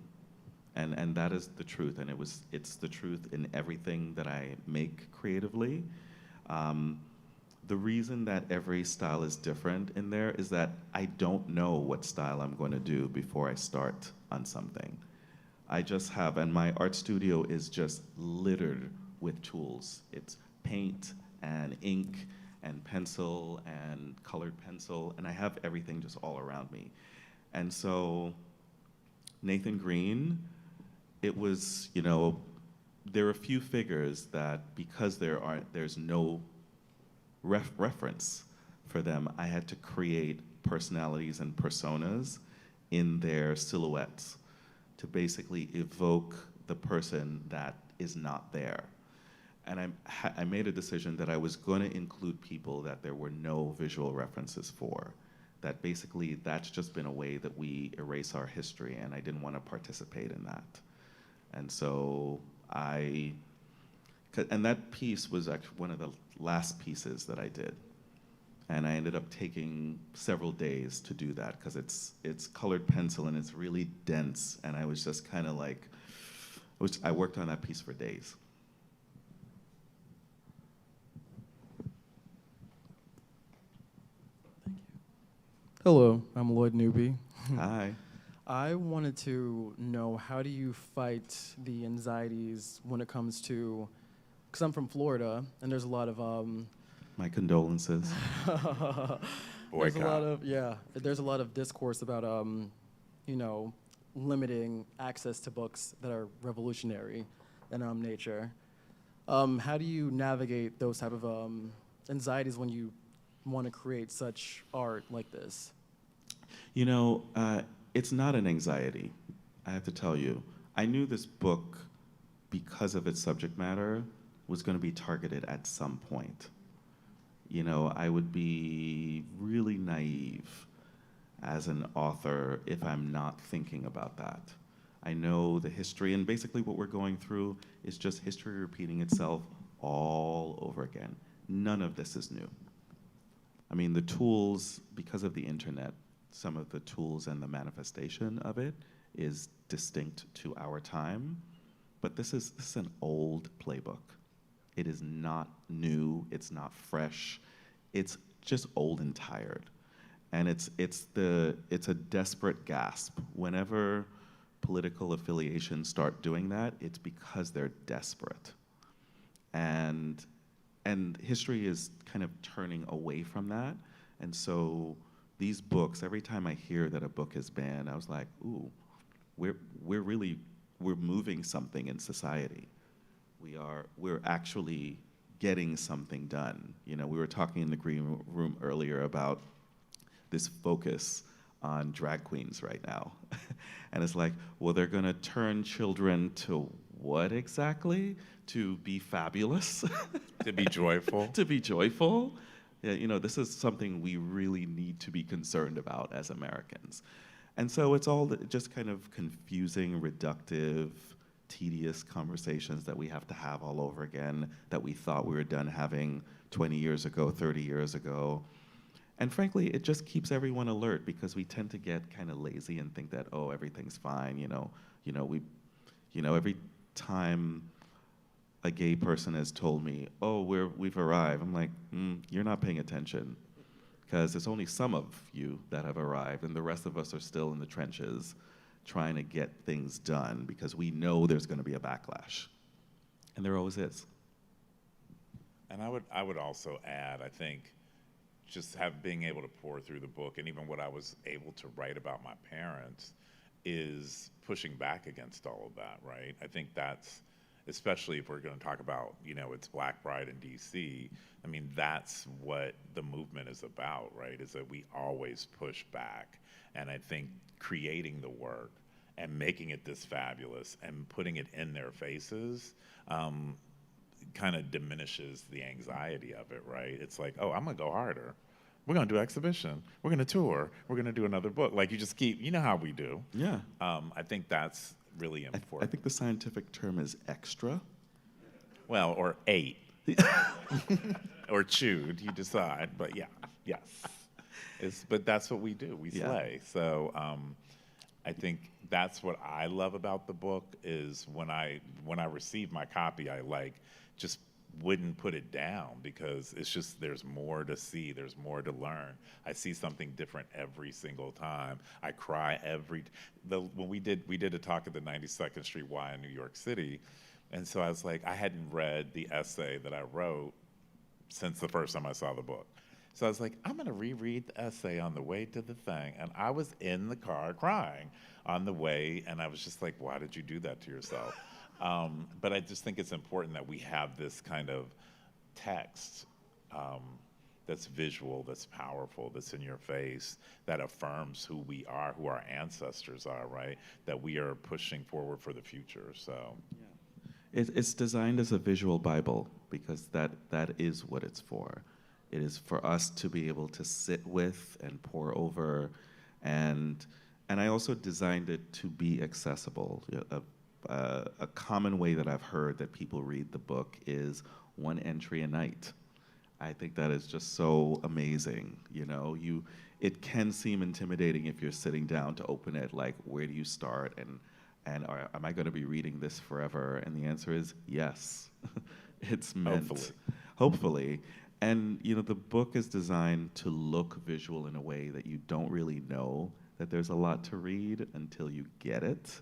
And that is the truth, and it's the truth in everything that I make creatively. The reason that every style is different in there is that I don't know what style I'm going to do before I start on something. I just have, and my art studio is just littered with tools. It's paint and ink and pencil and colored pencil, and I have everything just all around me. And so Nathan Green, it was, there are a few figures that because there's no reference for them, I had to create personalities and personas in their silhouettes to basically evoke the person that is not there. And I made a decision that I was going to include people that there were no visual references for, that basically that's just been a way that we erase our history, and I didn't want to participate in that. And so and that piece was actually one of the last pieces that I did. And I ended up taking several days to do that because it's colored pencil and it's really dense. And I was just kind of like, I worked on that piece for days. Hello, I'm Lloyd Newby. Hi. I wanted to know, how do you fight the anxieties when it comes to, because I'm from Florida and there's a lot of My condolences. there's a lot Boycott. of there's a lot of discourse about you know, limiting access to books that are revolutionary in nature. How do you navigate those type of anxieties when you want to create such art like this? You know, it's not an anxiety, I have to tell you. I knew this book, because of its subject matter, was going to be targeted at some point. You know, I would be really naive as an author if I'm not thinking about that. I know the history, and basically what we're going through is just history repeating itself all over again. None of this is new. I mean, the tools, because of the internet, some of the tools and the manifestation of it is distinct to our time, but this is an old playbook. It is not new, it's not fresh, it's just old and tired. And it's a desperate gasp. Whenever political affiliations start doing that, it's because they're desperate. And history is kind of turning away from that. And so these books, every time I hear that a book is banned, I was like, ooh, we're moving something in society. We're actually getting something done. You know, we were talking in the green room earlier about this focus on drag queens right now. And it's like, well, they're gonna turn children to what exactly? To be fabulous? To be joyful. To be joyful? Yeah, you know, this is something we really need to be concerned about as Americans. And so it's all just kind of confusing, reductive, tedious conversations that we have to have all over again that we thought we were done having 20 years ago, 30 years ago. And frankly, it just keeps everyone alert because we tend to get kind of lazy and think that, oh, everything's fine, every time a gay person has told me, oh, we've arrived, I'm like, you're not paying attention, because there's only some of you that have arrived, and the rest of us are still in the trenches trying to get things done because we know there's going to be a backlash. And there always is. And I would also add, I think, just being able to pour through the book, and even what I was able to write about my parents, is pushing back against all of that, right? I think that's, especially if we're going to talk about, it's Black Pride in DC, I mean, that's what the movement is about, right? Is that we always push back. And I think creating the work and making it this fabulous and putting it in their faces kind of diminishes the anxiety of it, right? It's like, oh, I'm gonna go harder. We're gonna do exhibition. We're gonna tour. We're gonna do another book. Like, you just keep, you know how we do. Yeah. I think that's really I important. think the scientific term is extra. Well, or ate. Or chewed, you decide. But yeah, yes. But that's what we do. We Yeah. slay. So I think that's what I love about the book is when I receive my copy, I just wouldn't put it down because it's just, there's more to see, there's more to learn. I see something different every single time. I cry when we did a talk at the 92nd Street Y in New York City, and so I was like, I hadn't read the essay that I wrote since the first time I saw the book. So I was like, I'm gonna reread the essay on the way to the thing, and I was in the car crying on the way, and I was just like, why did you do that to yourself? But I just think it's important that we have this kind of text that's visual, that's powerful, that's in your face, that affirms who we are, who our ancestors are, right? That we are pushing forward for the future, so. It's designed as a visual Bible because that is what it's for. It is for us to be able to sit with and pore over, and I also designed it to be accessible. A common way that I've heard that people read the book is one entry a night. I think that is just so amazing. It can seem intimidating if you're sitting down to open it, like, where do you start, and am I going to be reading this forever? And the answer is yes. It's meant, hopefully. And the book is designed to look visual in a way that you don't really know that there's a lot to read until you get it,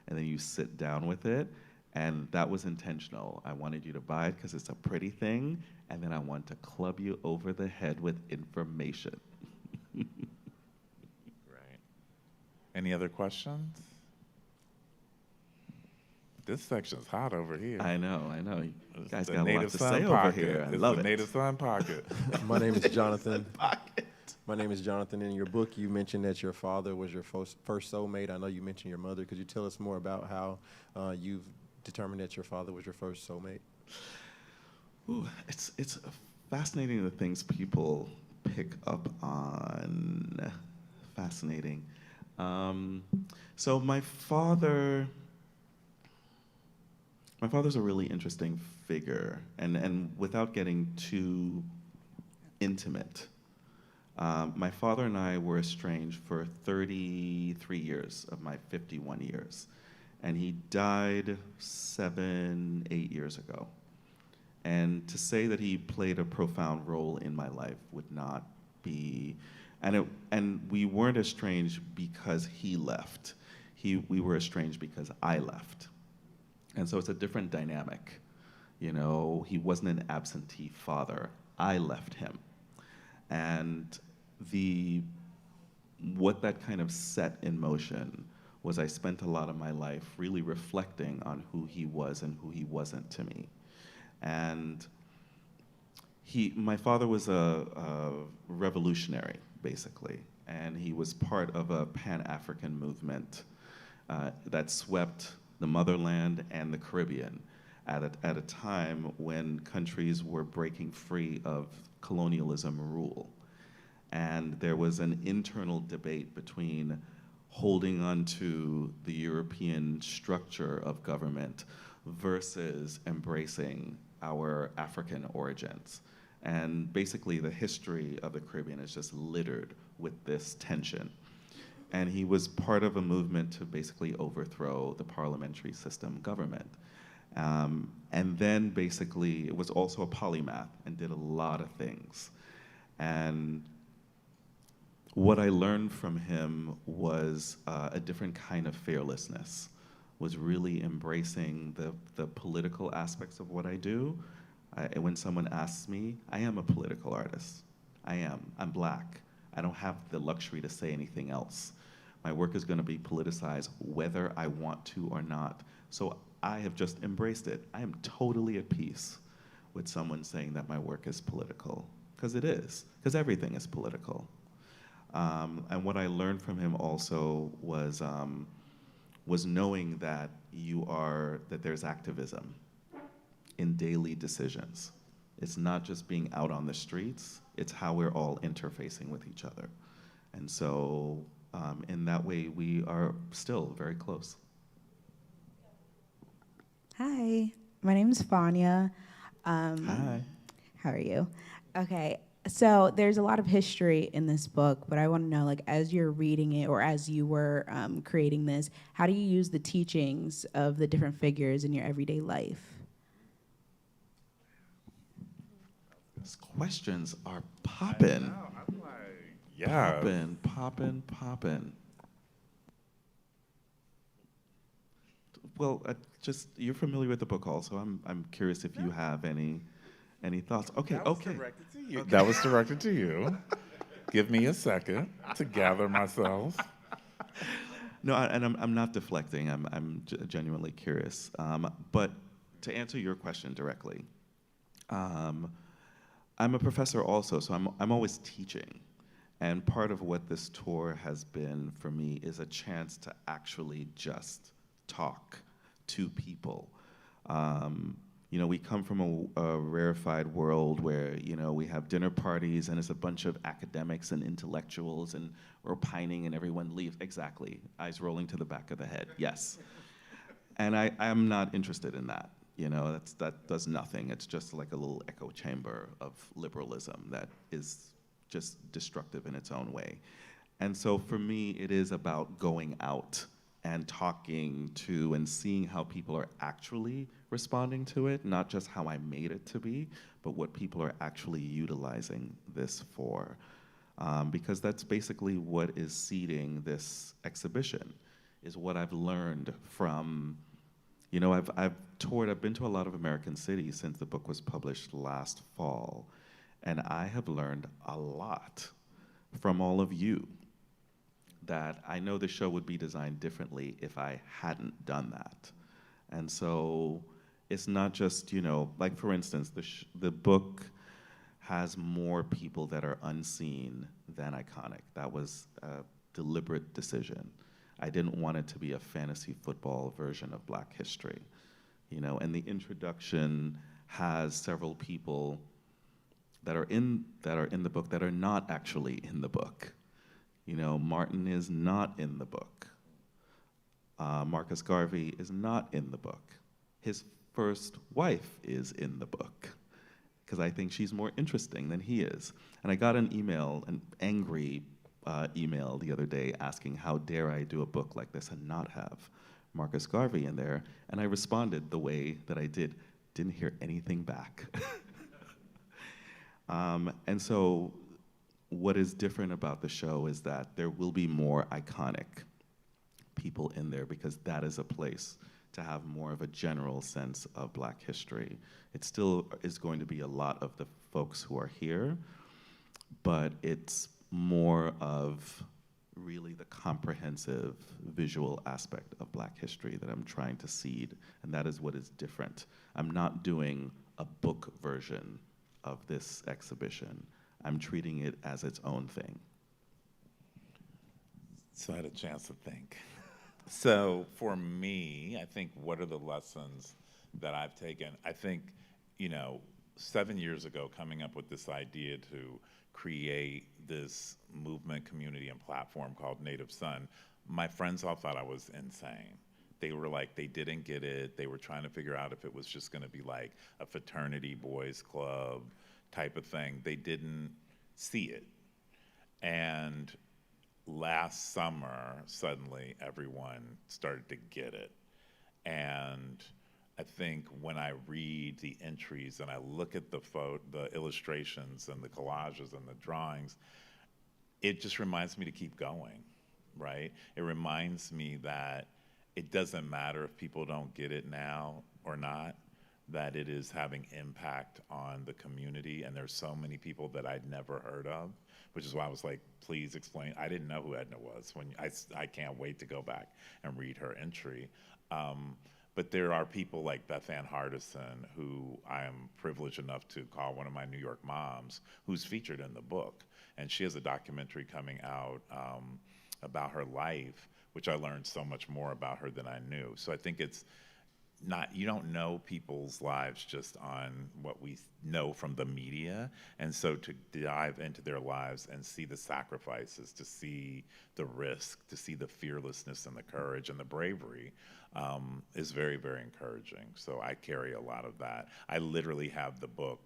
and then you sit down with it. And that was intentional. I wanted you to buy it because it's a pretty thing, and then I want to club you over the head with information. Right. Any other questions? This section's hot over here. I know. You It's guys the got a lot Native to Son say over pocket. here. I It's love the it. Native Son pocket. My name is Jonathan. My name is Jonathan. In your book, you mentioned that your father was your first soulmate. I know you mentioned your mother. Could you tell us more about how you've determined that your father was your first soulmate? Ooh, it's fascinating the things people pick up on. Fascinating. So my father's a really interesting figure, and without getting too intimate, my father and I were estranged for 33 years of my 51 years, and he died 8 years ago. And to say that he played a profound role in my life would not be, and we weren't estranged because he left. We were estranged because I left. And so it's a different dynamic. You know, he wasn't an absentee father. I left him. And what that kind of set in motion was I spent a lot of my life really reflecting on who he was and who he wasn't to me. And my father was a revolutionary, basically, and he was part of a Pan-African movement that swept the motherland and the Caribbean at a time when countries were breaking free of colonialism rule. And there was an internal debate between holding on to the European structure of government versus embracing our African origins. And basically the history of the Caribbean is just littered with this tension. And he was part of a movement to basically overthrow the parliamentary system government. And then basically it was also a polymath and did a lot of things. And what I learned from him was a different kind of fearlessness, was really embracing the political aspects of what I do. When someone asks me, I am a political artist. I'm Black. I don't have the luxury to say anything else. My work is going to be politicized whether I want to or not. So I have just embraced it. I am totally at peace with someone saying that my work is political, because it is, because everything is political. And what I learned from him also was knowing that there's activism in daily decisions. It's not just being out on the streets, it's how we're all interfacing with each other. And so in that way, we are still very close. Hi, my name is Fania. Hi. How are you? Okay, so there's a lot of history in this book, but I want to know, like, as you're reading it or as you were creating this, how do you use the teachings of the different figures in your everyday life? These questions are popping. I'm like, yeah. Popping. Well, you're familiar with the book also. I'm curious if you have any thoughts. Okay. Directed to you. That was directed to you. Give me a second to gather myself. No, and I'm not deflecting. I'm genuinely curious. But to answer your question directly, I'm a professor also, so I'm always teaching. And part of what this tour has been for me is a chance to actually just talk to people. We come from a rarefied world where, we have dinner parties and it's a bunch of academics and intellectuals and we're opining and everyone leaves. Exactly. Eyes rolling to the back of the head. Yes. And I'm not interested in that. That does nothing. It's just like a little echo chamber of liberalism that is just destructive in its own way. And so for me, it is about going out and talking to and seeing how people are actually responding to it, not just how I made it to be, but what people are actually utilizing this for. because that's basically what is seeding this exhibition, is what I've learned from, you know, I've been to a lot of American cities since the book was published last fall, and I have learned a lot from all of you that I know the show would be designed differently if I hadn't done that. And so it's not just, you know, like for instance, the book has more people that are unseen than iconic. That was a deliberate decision. I didn't want it to be a fantasy football version of Black history, you know, and the introduction has several people that are in the book that are not actually in the book. You know, Martin is not in the book. Marcus Garvey is not in the book. His first wife is in the book, because I think she's more interesting than he is. And I got an email, an angry email the other day asking, how dare I do a book like this and not have Marcus Garvey in there? And I responded the way that I did. Didn't hear anything back. And so what is different about the show is that there will be more iconic people in there, because that is a place to have more of a general sense of Black history. It still is going to be a lot of the folks who are here, but it's more of really the comprehensive visual aspect of Black history that I'm trying to seed, and that is what is different. I'm not doing a book version of this exhibition. I'm treating it as its own thing. So I had a chance to think. So for me, I think, what are the lessons that I've taken? I think, you know, 7 years ago, coming up with this idea to create this movement, community, and platform called Native Son, my friends all thought I was insane. They were like, they didn't get it. They were trying to figure out if it was just gonna be like a fraternity boys club type of thing. They didn't see it. And last summer, suddenly everyone started to get it. And I think when I read the entries and I look at the illustrations and the collages and the drawings, it just reminds me to keep going, right? It reminds me that it doesn't matter if people don't get it now or not, that it is having impact on the community, and there's so many people that I'd never heard of, which is why I was like, please explain. I didn't know who Edna was. I can't wait to go back and read her entry. But there are people like Beth Ann Hardison, who I am privileged enough to call one of my New York moms, who's featured in the book. And she has a documentary coming out about her life, which I learned so much more about her than I knew. So I think it's not, you don't know people's lives just on what we know from the media. And so to dive into their lives and see the sacrifices, to see the risk, to see the fearlessness and the courage and the bravery is very, very encouraging. So I carry a lot of that. I literally have the book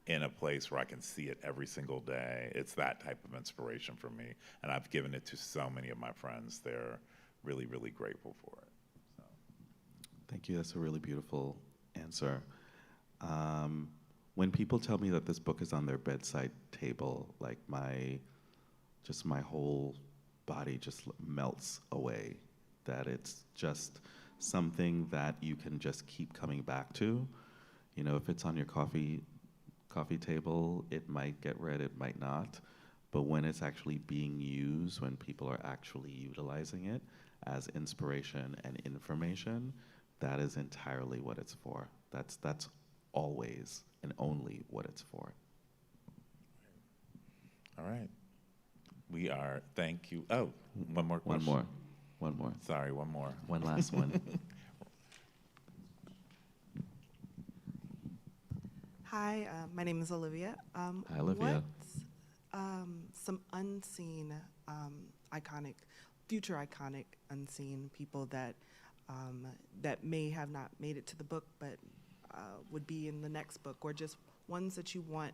in a place where I can see it every single day. It's that type of inspiration for me. And I've given it to so many of my friends. They're really, really grateful for it. Thank you. That's a really beautiful answer. When people tell me that this book is on their bedside table, like my whole body just melts away, that it's just something that you can just keep coming back to. You know, if it's on your coffee table, it might get read, it might not. But when it's actually being used, when people are actually utilizing it as inspiration and information, that is entirely what it's for. That's always and only what it's for. All right. Thank you. Oh, one more question. One more. Sorry, one more. One last one. Hi, my name is Olivia. Hi, Olivia. What's some unseen, future iconic unseen people that may have not made it to the book, but would be in the next book, or just ones that you want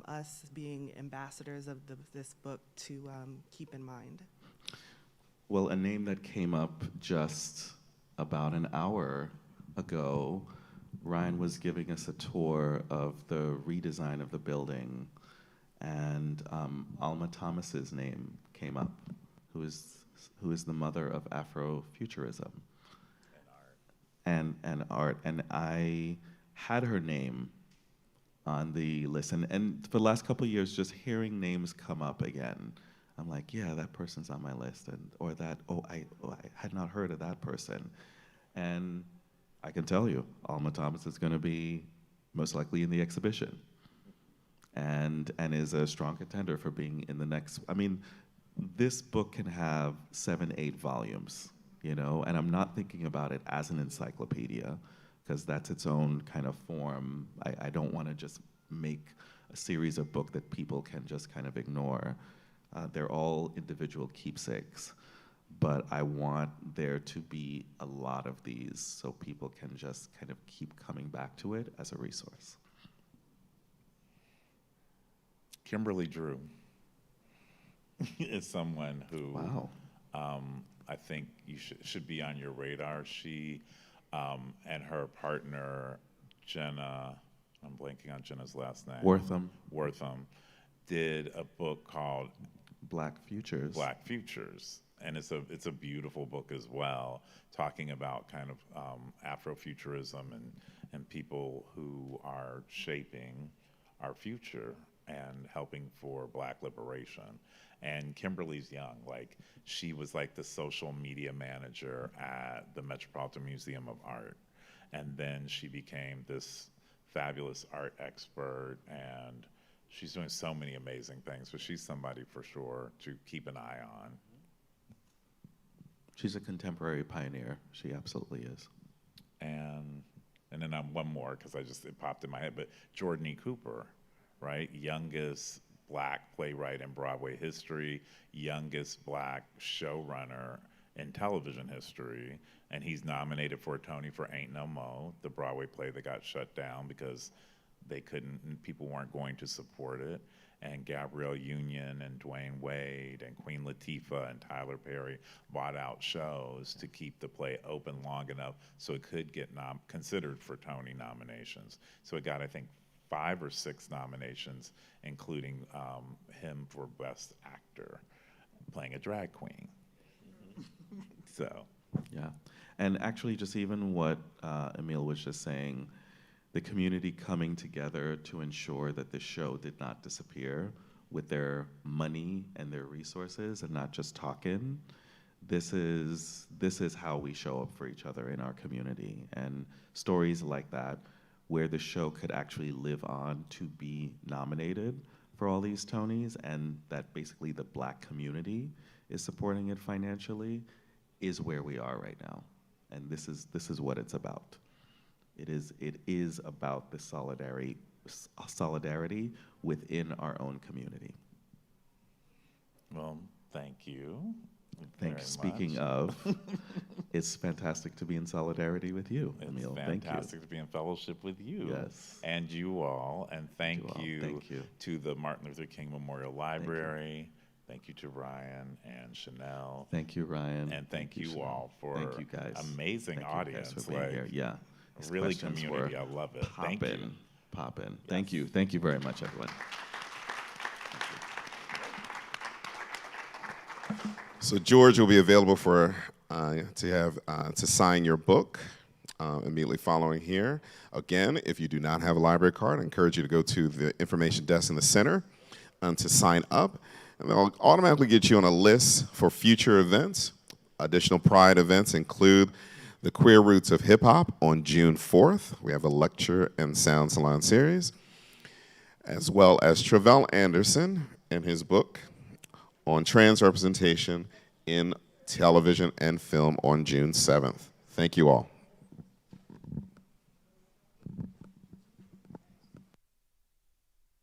us being ambassadors of this book to keep in mind? Well, a name that came up just about an hour ago, Ryan was giving us a tour of the redesign of the building, and Alma Thomas's name came up, who is the mother of Afrofuturism and art. And I had her name on the list, and for the last couple of years, just hearing names come up again, I'm like, yeah, that person's on my list, I had not heard of that person, and I can tell you, Alma Thomas is going to be most likely in the exhibition, and is a strong contender for being in the next. I mean, this book can have 7, 8 volumes, and I'm not thinking about it as an encyclopedia, because that's its own kind of form. I don't want to just make a series of books that people can just kind of ignore. They're all individual keepsakes, but I want there to be a lot of these so people can just kind of keep coming back to it as a resource. Kimberly Drew is someone who Wow. I think you should be on your radar. She and her partner, Jenna, I'm blanking on Jenna's last name. Wortham did a book called Black Futures. Black Futures, and it's a beautiful book as well, talking about kind of Afrofuturism and people who are shaping our future and helping for Black liberation. And Kimberly's young, like she was like the social media manager at the Metropolitan Museum of Art, and then she became this fabulous art expert, and she's doing so many amazing things, but she's somebody for sure to keep an eye on. She's a contemporary pioneer. She absolutely is. And then I'm one more, because it popped in my head, but Jordan E. Cooper, right? Youngest Black playwright in Broadway history, youngest Black showrunner in television history, and he's nominated for a Tony for Ain't No Mo, the Broadway play that got shut down because people weren't going to support it. And Gabrielle Union and Dwayne Wade and Queen Latifah and Tyler Perry bought out shows to keep the play open long enough so it could get considered for Tony nominations. So it got, I think, 5 or 6 nominations, including him for Best Actor, playing a drag queen. So. Yeah, and actually just even what Emile was just saying, the community coming together to ensure that the show did not disappear with their money and their resources and not just talking. This is how we show up for each other in our community, and stories like that where the show could actually live on to be nominated for all these Tonys, and that basically the Black community is supporting it financially, is where we are right now. And this is what it's about. It is about the solidarity within our own community. Well, thank you. Thank you. Speaking of, it's fantastic to be in solidarity with you, Emile. Thank you. It's fantastic to be in fellowship with you. Yes. And you all. And thank you Thank you. to the Martin Luther King Memorial Library. Thank you to Ryan and Chanel. Thank you, Ryan. And thank you Chanel. all for Thank you guys. amazing Thank you audience. guys for being here. Yeah. These Really questions community. were I love it. Thank you. Poppin'. Thank you. Thank you very much, everyone. So George will be available for to sign your book immediately following here. Again, if you do not have a library card, I encourage you to go to the information desk in the center to sign up, and they'll automatically get you on a list for future events. Additional Pride events include the Queer Roots of Hip Hop on June 4th. We have a lecture and sound salon series, as well as Travell Anderson and his book on trans representation in television and film on June 7th. Thank you all.